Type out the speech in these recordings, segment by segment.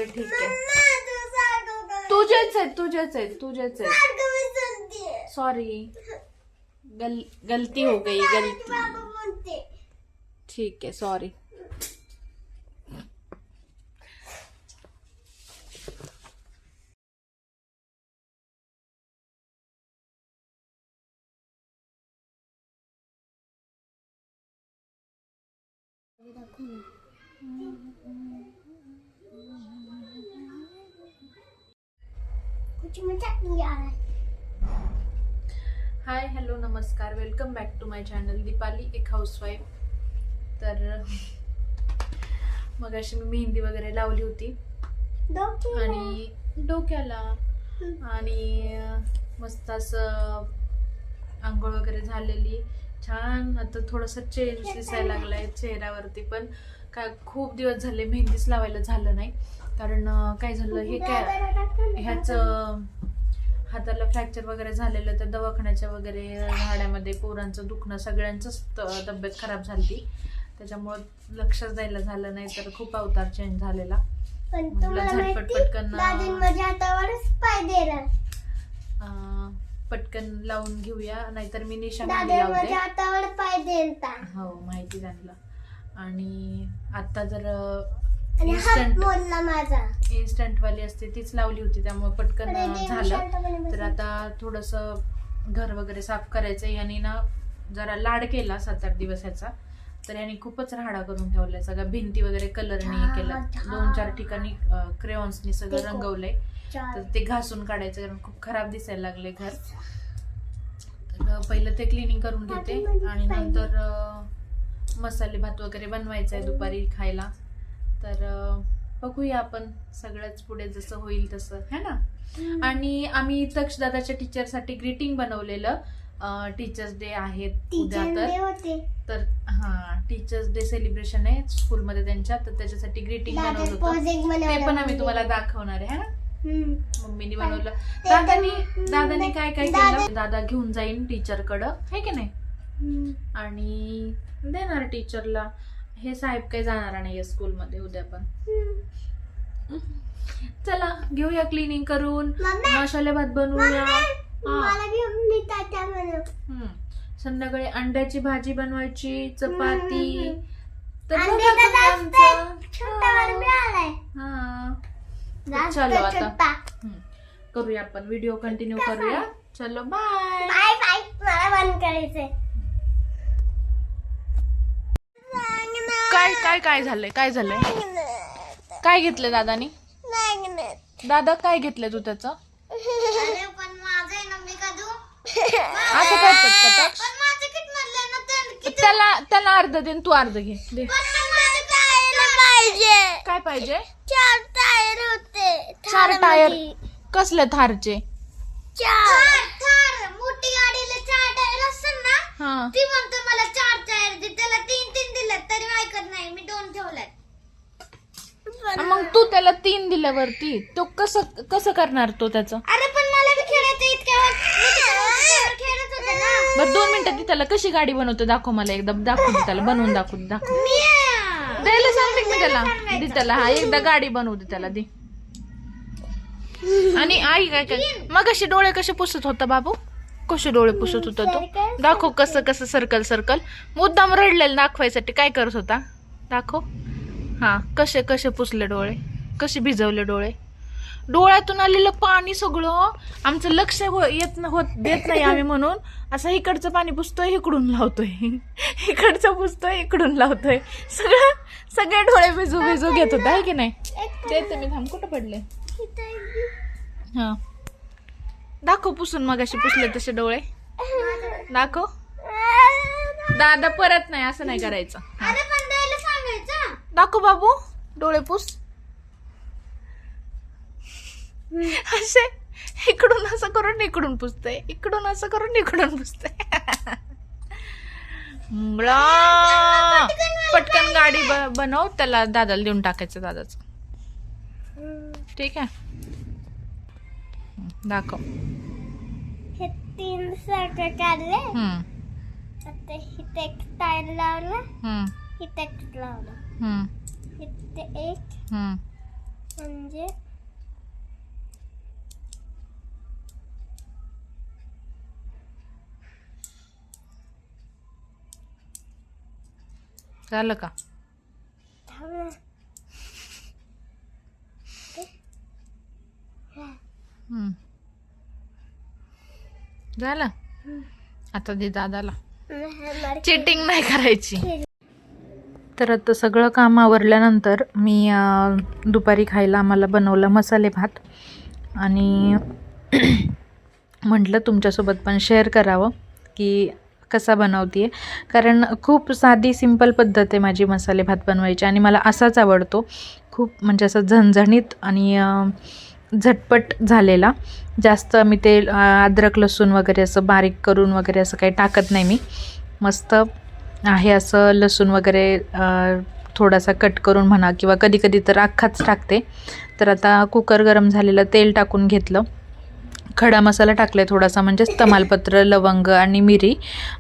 बर ठीक आहे. तुझेच आहेत. सॉरी, गलती हो गई, गलती. ठीक है, सॉरी. हाय, हॅलो, नमस्कार, welcome back to my channel Deepali एक हाऊसवाईफ. तर मग अशी मी मेहंदी वगैरे लावली होती आणि डोक्याला आणि मस्त असं आंघोळ वगैरे झालेली, छान. आता थोडंसं चेंज दिसायला लागलाय चेहऱ्यावरती, पण काय खूप दिवस झाले मेहंदीच लावायला झालं नाही. कारण काय झालं, हे काय ह्याचं हाताला फ्रॅक्चर वगैरे झालेलं, तर दवाखान्याच्या वगैरे झाड्यामध्ये पोरांचं दुखणं, सगळ्यांचंच तब्येत खराब झाली, त्याच्यामुळं लक्षच द्यायला झालं नाही. तर खूप अवतार चेंज झालेला. पटकन लावून घेऊया, नाहीतर मी निशा लावते. हो, माहिती झालं. आणि आता जर इन्स्टंट वाली असते तीच लावली होती, त्यामुळे पटकन झालं. तर आता थोडस घर वगैरे साफ करायचं. याने ना जरा लाड केला 7-8 दिवस ह्याचा, तर याने खूपच राडा करून ठेवलाय. सगळ्या भिंती वगैरे कलरने केलं, 2-4 ठिकाणी क्रेयॉन्सनी सगळं रंगवलंय. तर ते घासून काढायचं, कारण खूप खराब दिसायला लागले घर. तर पहिलं ते क्लिनिंग करून घेते आणि नंतर मसाले भात वगैरे बनवायचा आहे दुपारी खायला. तर बघूया आपण, सगळंच पुढे जसं होईल तसं, है ना. आणि आम्ही तक्षदादाच्या टीचरसाठी ग्रीटिंग बनवलेलं. टीचर्स डे आहेत उद्या, तर हा टीचर्स डे सेलिब्रेशन आहे स्कूलमध्ये त्यांच्या, तर त्याच्यासाठी ग्रीटिंग बनवलं होतं. ते पण आम्ही तुम्हाला दाखवणार आहे, है ना. मम्मीने बनवलं. दादाने काय काय केलं, दादा घेऊन जाईन टीचरकडं, है की नाही, आणि देणार टीचरला. हे साहेब काही जाणार नाहीये स्कूलमध्ये उद्या पण. चला घेऊया क्लिनिंग करून, मसाले भात बनवूया. संध्याकाळी अंड्याची भाजी बनवायची, चपाती. चलो आता करूया आपण, व्हिडिओ कंटिन्यू करूया. चलो बाय बाय. मला बंद करायचंय. काय झालंय, काय घेतलंय दादानी? दादा काय घेतलंय तू त्याचं? असं करतात का? त्याला अर्ध दे, तू अर्ध घे. काय पाहिजे? 4 टायर होते. 4 टायर कसले थारचे? मोठी गाडीला 4 टायर असतात ना, ती म्हणते मला 4 टायर दे. त्याला 3 दिले तरी ऐकत नाही, मी 2 ठेवले. मग तू त्याला 3 दिल्यावरती तो कसं करणार तो त्याचं? अरे पण मला बी खेळायचं, खेळत होते ना. बरं 2 मिनिटं ती त्याला कशी गाडी बनवते दाखव मला, एकदा दाखव त्याला, बनवून दाखव. द्यायला सांगते मी त्याला, दे त्याला. हा, एकदा गाडी बनवू दे त्याला, दे. आणि आई काय मग अशी डोळे कसे पुसत होता बाबू? कसे डोळे पुसत होता तो? दाखव कसं सर्कल. मुद्दाम रडलेलं दाखवायसाठी काय करत होता, दाखव. हा, कसे पुसले डोळे, कसे भिजवले डोळे. डोळ्यातून आलेलं पाणी सगळं आमचं लक्ष देत नाही आम्ही, म्हणून असं इकडचं पाणी पुसतोय, इकडून लावतोय, इकडचं पुसतोय, इकडून लावतोय. सगळे डोळे भिजू घेत होता, आहे की नाही. ते मी थांब, कुठं पडले? हा, दाखव पुसून मग अशी पुसले तसे डोळे, दाखव. दादा परत नाही, असं नाही करायचं. दाखव बाबू, डोळे पुस. असे इकडून असं करून इकडून पुसतय, इकडून असं करून इकडून पुसतय. पटकन गाडी बनव, त्याला दादाला देऊन टाकायचं दादाचं. ठीक आहे, दाखव. हे 3 सर्कल काढले. आता इथे एक टायर लावला, इथे एक लावला, इथे एक म्हणजे झालं का? थांब ना. झालं. आता दे दादाला. मला चिटिंग नाही करायची. तर आता सगळं काम आवरल्यानंतर मी दुपारी खायला आम्हाला बनवलं मसाले भात आणि म्हटलं तुमच्यासोबत पण शेअर करावं की कसा बनवते. कारण खूप साधी सिंपल पद्धत आहे माझी मसाले भात बनवायची आणि मला असाच आवडतो. खूप म्हणजे असं झणझणीत आणि झटपट झालेला. जास्त मी ते अद्रक लसूण वगैरे असं बारीक करून वगैरे असं काही टाकत नाही मी. मस्त आहे असं लसूण वगैरे थोडासा कट करून म्हणा किंवा कधी कधी तर अख्खाच टाकते. तर आता कुकर गरम झालेलं तेल टाकून घेतलं. खडा मसाला टाकला थोडासा, म्हणजेच तमालपत्र, लवंग आणि मिरी.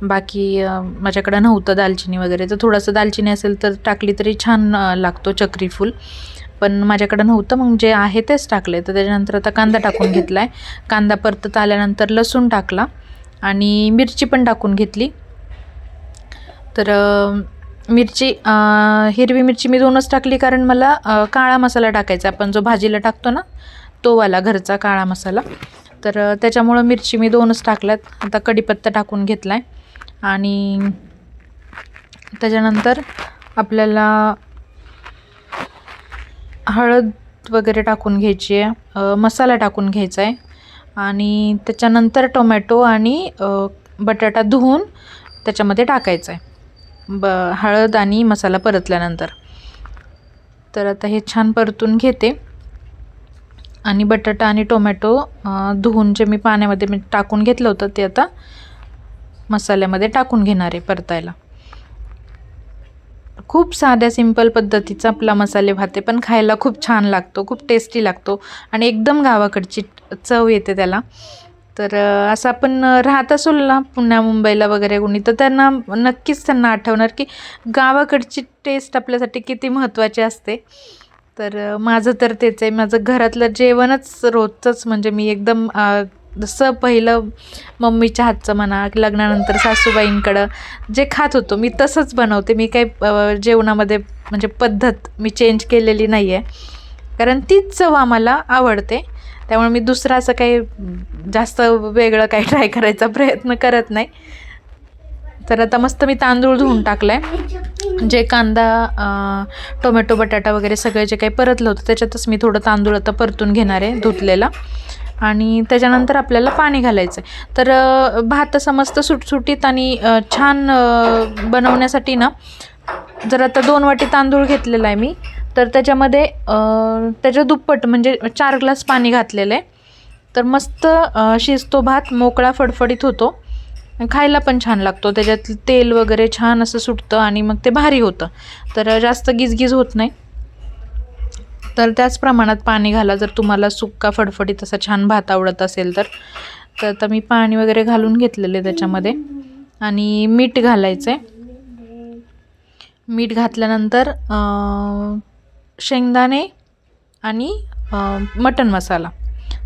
बाकी माझ्याकडं नव्हतं दालचिनी वगैरे, तर थोडंसं दालचिनी असेल तर टाकली तरी छान लागतो चक्री फूल, पण माझ्याकडं नव्हतं मग जे आहे तेच टाकले. तर त्याच्यानंतर आता कांदा टाकून घेतला आहे. कांदा परतत आल्यानंतर लसूण टाकला आणि मिरची पण टाकून घेतली. तर मिरची हिरवी मिरची मी 2च टाकली कारण मला काळा मसाला टाकायचा, आपण जो भाजीला टाकतो ना तो वाला घरचा काळा मसाला. तर त्याच्यामुळं मिरची मी 2च टाकल्यात. आता कढीपत्ता टाकून घेतला आहे आणि त्याच्यानंतर आपल्याला हळद वगैरे टाकून घ्यायची आहे, मसाला टाकून घ्यायचा आहे आणि त्याच्यानंतर टोमॅटो आणि बटाटा धुवून त्याच्यामध्ये टाकायचा आहे हळद आणि मसाला परतल्यानंतर. तर आता हे छान परतून घेते आणि बटाटा आणि टोमॅटो धुवून जे मी पाण्यामध्ये मी टाकून घेतलं होतं ते आता मसाल्यामध्ये टाकून घेणार आहे परतायला. खूप साध्या सिंपल पद्धतीचा आपला मसाले भात आहे, पण खायला खूप छान लागतो, खूप टेस्टी लागतो आणि एकदम गावाकडची चव येते त्याला. तर असं आपण राहत असू ना पुण्या मुंबईला वगैरे कोणी, तर त्यांना नक्कीच त्यांना आठवणार की गावाकडची टेस्ट आपल्यासाठी किती महत्त्वाची असते. तर माझं तर तेच आहे. माझं घरातलं जेवणच रोजचंच, म्हणजे मी एकदम जसं पहिलं मम्मीच्या हातचं म्हणा, लग्नानंतर सासूबाईंकडं जे खात होतो मी तसंच बनवते. मी काही जेवणामध्ये म्हणजे पद्धत मी चेंज केलेली नाही आहे, कारण तीच चव आम्हाला आवडते. त्यामुळे मी दुसरं असं काही जास्त वेगळं काही ट्राय करायचा प्रयत्न करत नाही. तर आता मस्त मी तांदूळ धुवून टाकला आहे. जे कांदा टोमॅटो बटाटा वगैरे सगळे जे काही परतलं होतं त्याच्यातच मी थोडं तांदूळ आता परतून घेणार आहे धुतलेला आणि त्याच्यानंतर आपल्याला पाणी घालायचं आहे. तर भात असं मस्त सुटसुटीत आणि छान बनवण्यासाठी ना, जर आता 2 वाटी तांदूळ घेतलेला आहे मी, तर त्याच्यामध्ये त्याच्या दुप्पट म्हणजे 4 ग्लास पाणी घातलेलं आहे. तर मस्त शिजतो भात, मोकळा फडफडीत होतो, खायला पण छान लागतो. त्याच्यात तेल वगैरे छान असं सुटतं आणि मग ते भारी होतं. तर जास्त गिजगिज होत नाही. तर त्याच प्रमाणात पाणी घाला जर तुम्हाला सुक्का फडफडीत असा छान भात आवडत असेल तर. तर आता मी पाणी वगैरे घालून घेतलेले त्याच्यामध्ये आणि मीठ घालायचं आहे. मीठ घातल्यानंतर शेंगदाणे आणि मटण मसाला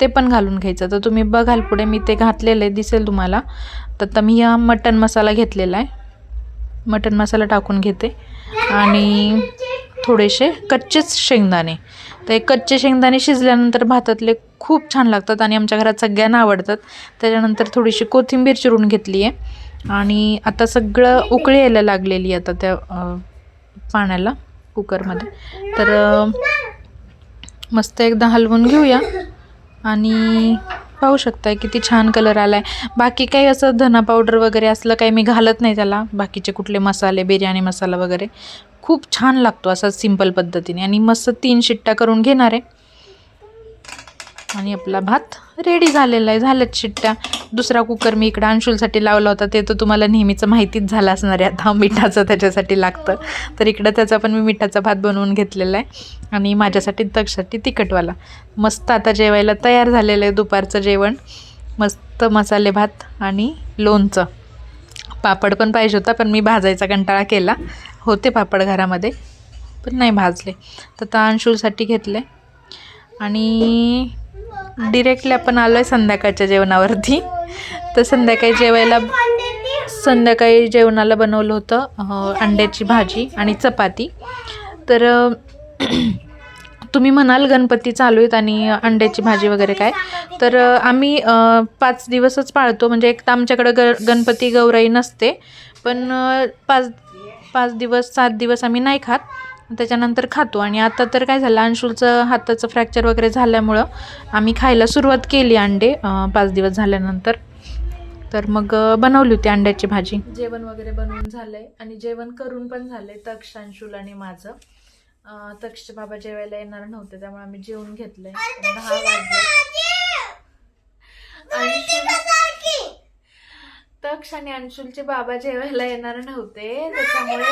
ते पण घालून घ्यायचं. तर तुम्ही बघाल पुढे मी ते घातलेलं आहे, दिसेल तुम्हाला. तर मी हा मटण मसाला घेतलेला आहे. मटण मसाला टाकून घेते आणि थोडेसे कच्चेच शेंगदाणे. तर कच्चे शेंगदाणे शिजल्यानंतर भातातले खूप छान लागतात आणि आमच्या घरात सगळ्यांना आवडतात. त्याच्यानंतर थोडीशी कोथिंबीर चिरून घेतली आहे आणि आता सगळं उकळी यायला लागलेली आता त्या पाण्याला कुकरमध्ये. तर मस्त एकदा हलवून घेऊया आणि पाहू शकताय किती छान कलर आला आहे. बाकी काही असं धना पावडर वगैरे असलं काही मी घालत नाही त्याला, बाकीचे कुठले मसाले, बिर्याणी मसाला वगैरे. खूप छान लागतो असा सिंपल पद्धतीने आणि मस्त 3 शिट्ट्या करून घेणार आहे आणि आपला भात रेडी झालेला आहे. झाल्यात शिट्ट्या. दुसरा कुकर मी इकडं अंशुलसाठी लावला होता, ते तर तुम्हाला नेहमीचं माहितीच झालं असणार आहे. आता मिठाचं त्याच्यासाठी लागतं, तर इकडं त्याचा पण मी मिठाचा भात बनवून घेतलेला आहे आणि माझ्यासाठी तकसाठी तिखटवाला. मस्त आता जेवायला तयार झालेलं आहे दुपारचं जेवण. मस्त मसाले भात आणि लोणचं. पापड पण पाहिजे होता पण मी भाजायचा कंटाळा केला. होते पापड घरामध्ये पण नाही भाजले. तर आता अंशुलसाठी घेतले आणि डिरेक्टली आपण आलो आहे संध्याकाळच्या जेवणावरती. तर संध्याकाळी जेवणाला बनवलं होतं अंड्याची भाजी आणि चपाती. तर तुम्ही म्हणाल गणपती चालू आहेत आणि अंड्याची भाजी वगैरे काय, तर आम्ही 5 दिवसच पाळतो. म्हणजे एक तर आमच्याकडं गणपती गौराई नसते, पण 5 दिवस 7 दिवस आम्ही नाही खात, त्याच्यानंतर खातो. आणि आता तर काय झालं, अंशुलचं हाताचं फ्रॅक्चर वगैरे झाल्यामुळं आम्ही खायला सुरुवात केली अंडे 5 दिवस झाल्यानंतर. तर मग बनवली होती अंड्याची भाजी. जेवण वगैरे बनवून झालंय आणि जेवण करून पण झालंय तक्ष, अंशुल आणि माझं. तक्षचे बाबा जेवायला येणार नव्हते, त्यामुळे आम्ही जेवून घेतलंय. 10 वाजले. तक्ष आणि अंशुलचे बाबा जेवायला येणार नव्हते, त्याच्यामुळे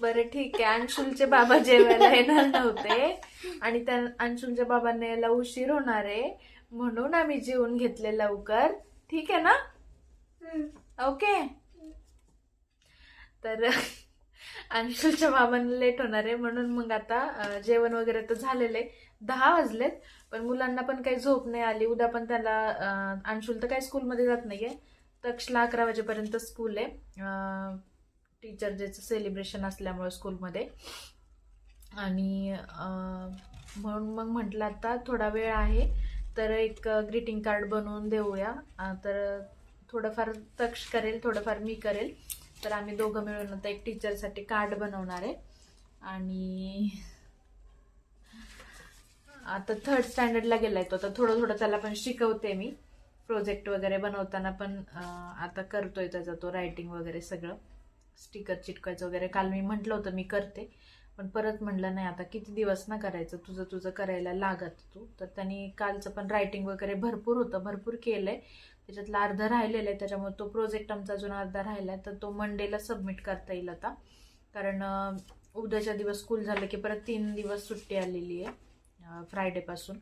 बरं ठीक आहे, अंशुलचे बाबा जेवायला येणार नव्हते आणि त्या अंशुलच्या बाबांना यायला उशीर होणार आहे, म्हणून आम्ही जेवून घेतले लवकर. ठीक आहे ना? ओके. तर अंशुलच्या बाबांना लेट होणार आहे, म्हणून मग आता जेवण वगैरे तर झालेलं आहे. 10 वाजलेत, पण मुलांना पण काही झोप नाही आली. उद्या पण त्याला अंशुल तर काही स्कूलमध्ये जात नाहीये. तक्षला 11 वाजेपर्यंत स्कूल आहे, टीचर डेचं सेलिब्रेशन असल्यामुळे स्कूलमध्ये. आणि म्हणून मग म्हटलं आता थोडा वेळ आहे, तर एक ग्रीटिंग कार्ड बनवून देऊया. तर थोडंफार तक्ष करेल, थोडंफार मी करेल. तर आम्ही दोघं मिळून आता एक टीचरसाठी कार्ड बनवणार आहे. आणि आता 3rd स्टँडर्डला गेलाय तो, तर थोडं थोडं त्याला पण शिकवते मी. प्रोजेक्ट वगैरे बनवताना पण आता करतोय त्याचा तो, रायटिंग वगैरे सगळं. स्टिकर चिटकायचं वगैरे काल मी म्हटलं होतं मी करते, पण परत म्हटलं नाही, आता किती दिवस ना करायचं, तुझं करायला लागत तू. तर त्यांनी कालचं पण रायटिंग वगैरे भरपूर होतं, भरपूर केलंय. त्याच्यातलं अर्धा राहिलेलं आहे, त्याच्यामुळे तो प्रोजेक्ट आमचा अजून अर्धा राहिलाय. तर तो मंडेला सबमिट करता येईल आता, कारण उद्याच्या दिवस स्कूल झालं की परत 3 दिवस सुट्टी आलेली आहे फ्रायडेपासून.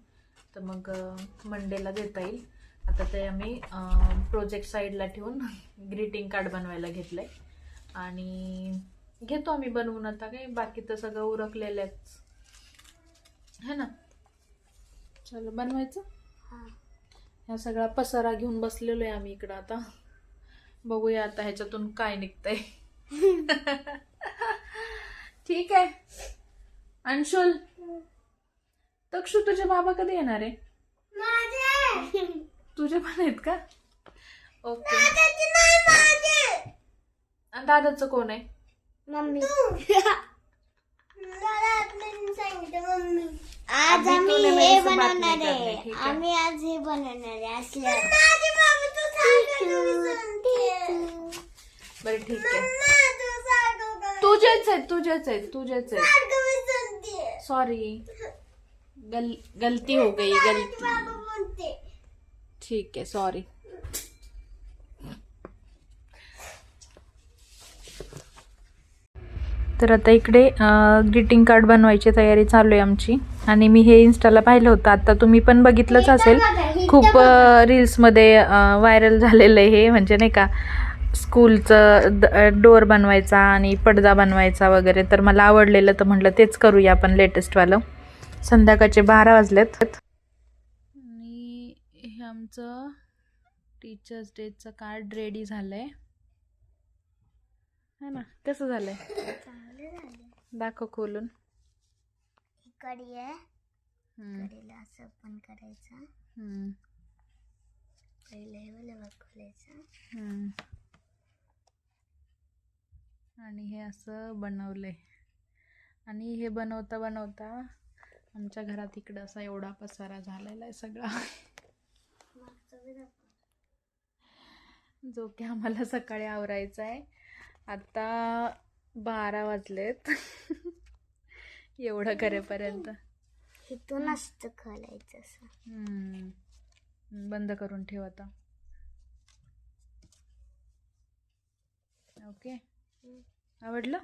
तर मग मंडेला देता येईल. आता ते आम्ही प्रोजेक्ट साईडला ठेवून ग्रीटिंग कार्ड बनवायला घेतलंय आणि घेतो आम्ही बनवून. आता काय बाकी तर सगळं उरकलेलंच है ना. चलो बनवायचं. ह्या सगळा पसारा घेऊन बसलेलो आहे आम्ही इकडं. आता बघूया आता ह्याच्यातून काय निघतंय. ठीक आहे. अंशुल, तक्षू तुझे बाबा कधी येणार आहे? तुझे पण आहेत का? ओके. आणि दादाचं कोण आहे? मम्मी. आज आम्ही हे बनवणार आहे. आम्ही आज हे बनवणार आहे असल्या. बरं ठीक आहे. तुझेच आहेत. सॉरी, गलती हो गई, गलती. ठीक आहे, सॉरी. तर आता इकडे ग्रीटिंग कार्ड बनवायची तयारी चालू आहे आमची. आणि मी हे इन्स्टाला पाहिलं होतं, आता तुम्ही पण बघितलंच असेल, खूप रील्समध्ये व्हायरल झालेलं आहे हे. म्हणजे नाही का, स्कूलचं डोअर बनवायचा आणि पडदा बनवायचा वगैरे. तर मला आवडलेलं, तर म्हटलं तेच करूया आपण लेटेस्टवालं. संध्याकाळचे 12 वाजलेत आणि हे आमचं टीचर्स डेचं कार्ड रेडी झालंय है ना. कसं झालंय? दाखव खोलून. कडी आहे, कडीला असं पण करायचं. पहिले खोलायचं आणि हे असं बनवलंय. आणि हे बनवता बनवता आमच्या घरात इकडं असा एवढा पसारा झालेला आहे सगळा, जो की आम्हाला सकाळी आवरायचा आहे. आता 12 वाजलेत एवढं करेपर्यंत. इथून असतं खोलायचं असं. बंद करून ठेव आता. ओके. आवडलं?